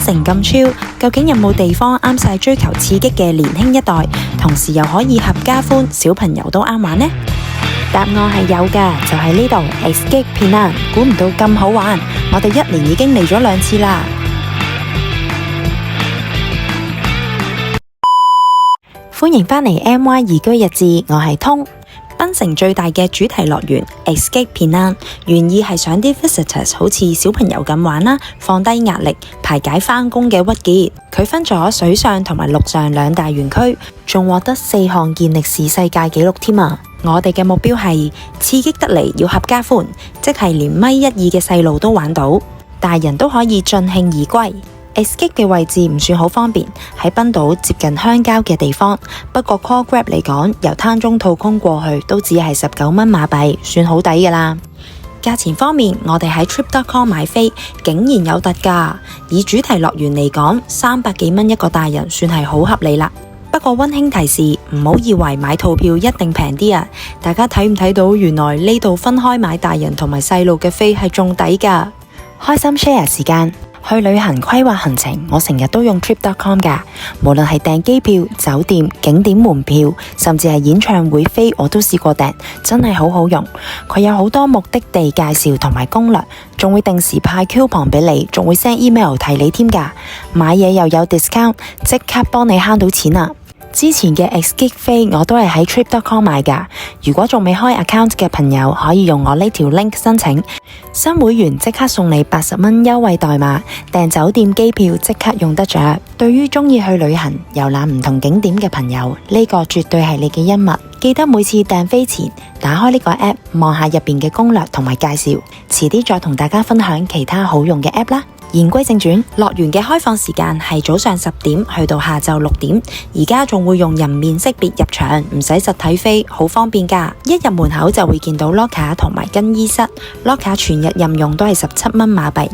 城咁 chill，究竟有冇地方啱晒追求刺激嘅年輕一代，同時又可以合家歡，小朋友都啱玩呢？答案係有㗎，就係呢度 Escape Penang， 估唔到咁好玩，我哋一年已經嚟咗2次啦。歡迎返嚟 MY 移居日誌，我係通。檳城最大嘅主題樂園 Escape Penang， 原意係想啲 visitors 好似小朋友咁玩啦，放低壓力，排解返工嘅鬱結。佢分咗水上同埋陸上2大園區，仲獲得4項健力士世界紀錄添啊！我哋嘅目標係刺激得嚟要合家歡，即係連米1、2嘅細路都玩到，大人都可以盡興而歸。Escape 嘅位置唔算好方便，喺賓島接近鄉郊嘅地方。不過 call grab 嚟講，由灘中套空過去都只係19蚊馬幣，算好抵㗎啦。價錢方面，我哋喺 trip.com 買飛，竟然有特價。以主題樂園嚟講，300幾蚊一個大人算係好合理啦。不過溫馨提示，唔好以為買套票一定平啲啊！大家睇唔睇到原來呢度分開買大人同埋細路嘅飛係仲抵㗎。開心 share 時間。去旅行規劃行程，我成日都用 trip.com 㗎。無論係訂機票、酒店、景點門票，甚至係演唱會飛，我都試過訂，真係好好用。佢有好多目的地介紹同埋攻略，仲會定時派 coupon 俾你，仲會 send email 提你添㗎。買嘢又有 discount， 即刻幫你慳到錢啊！之前嘅 Escape 飛我都係喺 trip.com 買㗎。如果仲未開 account 嘅朋友，可以用我呢條 link 申請。新會員即刻送你80蚊優惠代碼，訂酒店機票即刻用得着。對於鍾意去旅行遊覽唔同景點嘅朋友，呢個絕對係你嘅恩物。記得每次訂飛前打開呢個 app 望下入邊嘅攻略同埋介紹，遲啲再同大家分享其他好用嘅 app 啦。言歸正傳，樂園嘅開放時間係早上10點去到下晝6點，而家仲會用人面識別入場，唔使實體飛，好方便㗎。一入門口就會見到 locker 同埋更衣室 ，locker 全日任用都係17蚊馬幣。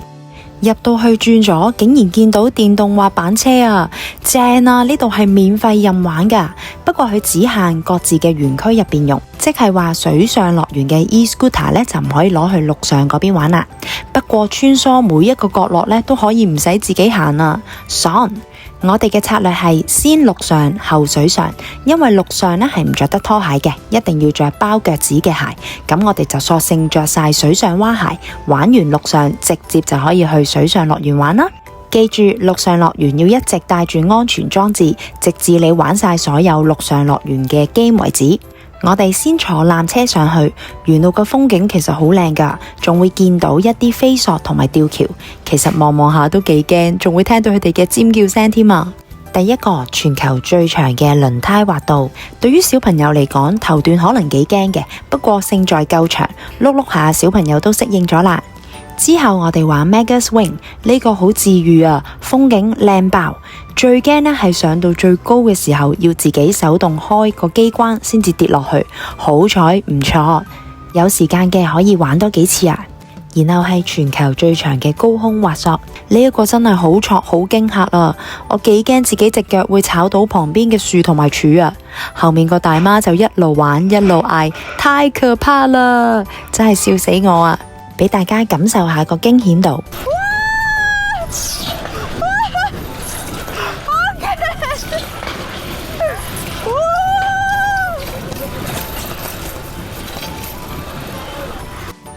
入到去轉咗，竟然見到電動滑板車啊，正啊！呢度係免費任玩㗎，不過佢只限各自嘅園區入邊用，即係話水上樂園嘅 e-scooter 呢就唔可以攞去陸上嗰邊玩啦。不過穿梭每一個角落呢都可以唔使自己行啊，爽！我哋嘅策略係先陸上後水上，因為陸上呢係唔着得拖鞋嘅，一定要着包腳趾嘅鞋。咁我哋就索性着晒水上蛙鞋，玩完陸上直接就可以去水上樂園玩啦。記住，陸上樂園要一直帶住安全裝置，直至你玩晒所有陸上樂園嘅 game 為止。我哋先坐纜車上去，沿路嘅風景其實好靚㗎，仲會見到一啲飛索同埋吊橋，其實望望下都幾驚，仲會聽到佢哋嘅尖叫聲添啊！第一個全球最長嘅輪胎滑道，對於小朋友嚟講，頭段可能幾驚嘅，不過勝在夠長，碌碌下小朋友都適應咗啦。之後我哋玩 Mega Swing， 呢個好治癒啊，風景靚爆。最驚呢係上到最高嘅時候，要自己手動開個機關先至跌落去。好彩唔錯，有時間嘅可以玩多幾次啊。然後係全球最長嘅高空滑索，呢一個真係好挫好驚嚇啊！我幾驚自己隻腳會炒到旁邊嘅樹同埋柱啊！後面個大媽就一路玩一路嗌，太可怕啦！真係笑死我啊！俾大家感受下個驚險度。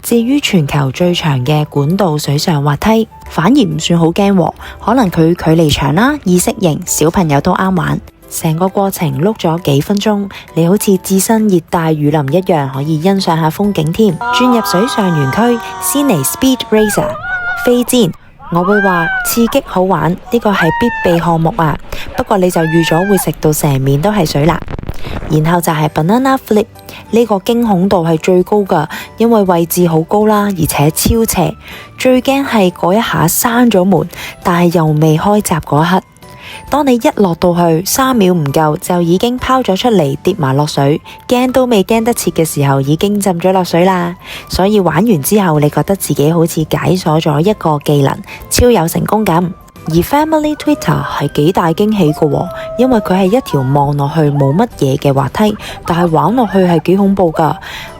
至於全球最長嘅管道水上滑梯，反而唔算好驚喎，可能佢距離長啦，易適應，小朋友都啱玩。成個過程碌咗幾分鐘，你好似置身熱帶雨林一樣，可以欣賞下風景添。轉入水上園區，先嚟 Speed Racer 飛氈，我會話刺激好玩，呢個係必備項目啊。不過你就預咗會食到成面都係水啦。然後就係 Banana Flip， 呢個驚恐度係最高㗎，因為位置好高啦，而且超斜。最驚係嗰一下閂咗門，但係又未開閘嗰一刻。當你一落到去3秒唔夠，就已經拋咗出嚟跌埋落水，驚都未驚得切嘅時候，已經浸咗落水啦。所以玩完之後，你覺得自己好似解鎖咗一個技能，超有成功感。而 Family Twitter 係幾大驚喜嘅喎，因為佢係一條望落去冇乜嘢嘅滑梯，但係玩落去係幾恐怖㗎。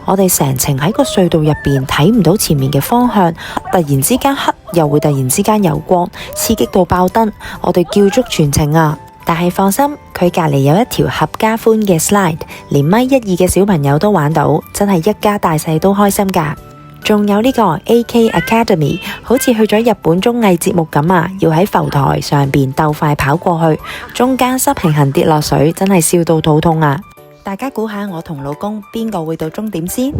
我哋成程喺個隧道入邊睇唔到前面嘅方向，突然之間黑，又會突然之間有光，刺激到爆燈，我哋叫足全程啊！但係放心，佢隔籬有一條合家歡嘅 slide， 連米1、2嘅小朋友都玩到，真係一家大細都開心㗎。仲有呢個 AK Academy， 好似去咗日本綜藝節目咁啊，要喺浮台上邊鬥快跑過去，中間失平衡跌落水，真係笑到肚痛啊！大家估下我同老公邊個會到終點先？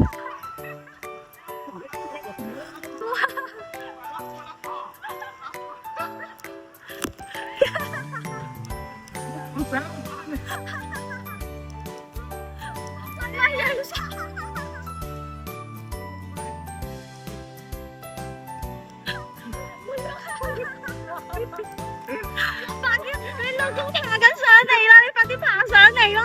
你老公爬緊上嚟啦，你快啲爬上嚟咯！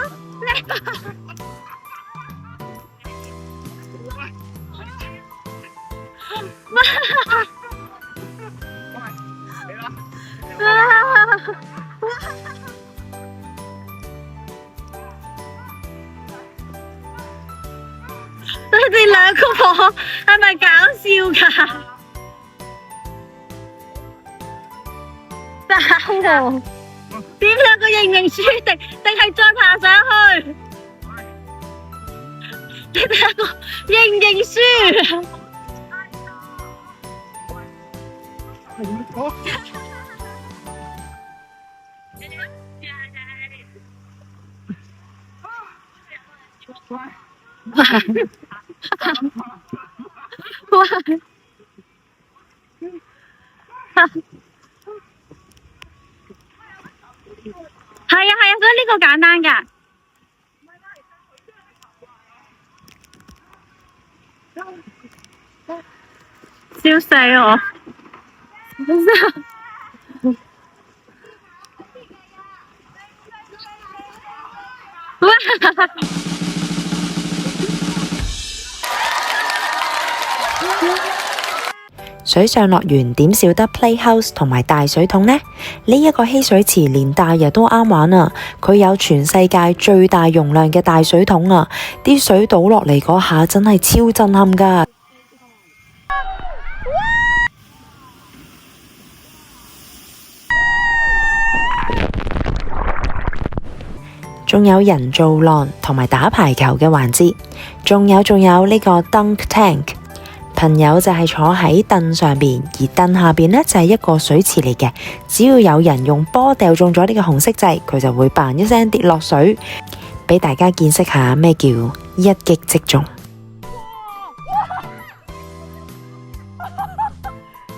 你哋兩個婆係咪搞笑㗎？點兩個認唔認輸定係再爬上去？你哋兩個認唔認輸？係啊，所以呢個簡單㗎。笑死我！水上樂園點少得 Playhouse 同埋大水桶呢？呢一個嬉水池連大人都啱玩啊！佢有全世界最大容量嘅大水桶啊！啲水倒落嚟嗰下真係超震撼㗎！仲有人造浪同埋打排球嘅環節，仲有呢個 Dunk Tank。朋友就係坐喺凳上邊，而凳下邊呢就係一個水池嚟嘅。只要有人用波掉中咗呢個紅色掣，佢就會嘭一聲跌落水，俾大家見識下咩叫一擊即中。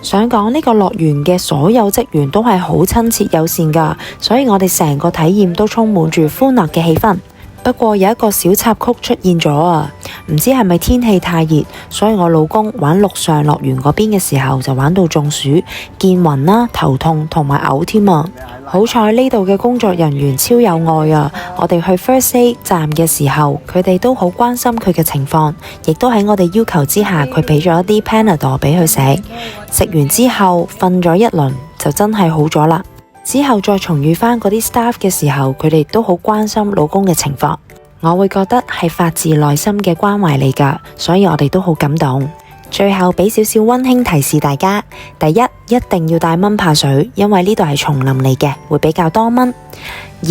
想講呢個樂園嘅所有職員都係好親切友善㗎，所以我哋成個體驗都充滿住歡樂嘅氣氛。不過有一個小插曲出現咗啊，唔知係咪天氣太熱，所以我老公玩陸上樂園嗰邊嘅時候就玩到中暑、見暈啦、頭痛同埋嘔添啊！好彩呢度嘅工作人員超有愛啊！我哋去 First Aid 站嘅時候，佢哋都好關心佢嘅情況，亦都喺我哋要求之下，佢俾咗一啲 Panadol 俾佢食。食完之後瞓咗一輪就真係好咗啦。之後再重遇返嗰啲 staff 嘅時候，佢哋都好關心老公嘅情況，我會覺得係發自內心嘅關懷嚟㗎，所以我哋都好感動。最後俾少少溫馨提示大家：第一，一定要帶蚊怕水，因為呢度係叢林嚟嘅，會比較多蚊。二，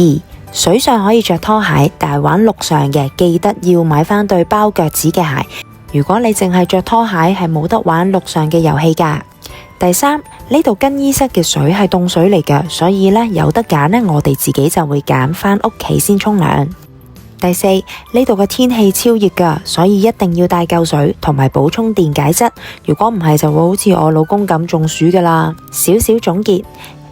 水上可以着拖鞋，但係玩陸上嘅記得要買返對包腳趾嘅鞋。如果你淨係着拖鞋，係冇得玩陸上嘅遊戲㗎。第三，呢度更衣室嘅水係凍水嚟嘅，所以呢，有得揀呢，我哋自己就會揀返屋企先沖涼。第四，呢度嘅天氣超熱㗎，所以一定要帶夠水同埋補充電解質，如果唔係就會好似我老公咁中暑㗎啦。少少總結。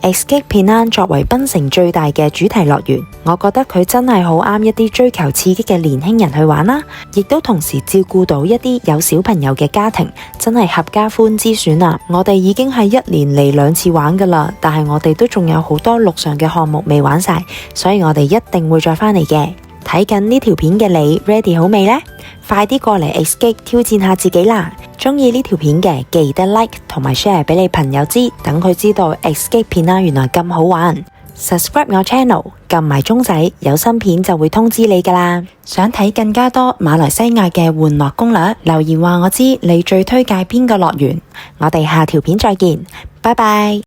Escape Penang 作為檳城最大嘅主題樂園，我覺得佢真係好啱一啲追求刺激嘅年輕人去玩啦，亦都同時照顧到一啲有小朋友嘅家庭，真係合家歡之選啊！我哋已經係1年嚟2次玩㗎啦，但係我哋都仲有好多陸上嘅項目未玩晒，所以我哋一定會再返嚟嘅。睇緊呢條片嘅你 ready 好未呢？快啲過嚟 Escape 挑戰下自己啦！鍾意呢條片嘅記得 like 同埋 share 俾你朋友知，等佢知道 Escape Penang 原來咁好玩。subscribe 我 channel， 撳埋鐘仔，有新片就會通知你㗎喇。想睇更加多馬來西亞嘅玩樂攻略，留言話我知你最推介邊個樂園，我哋下條片再見，拜拜。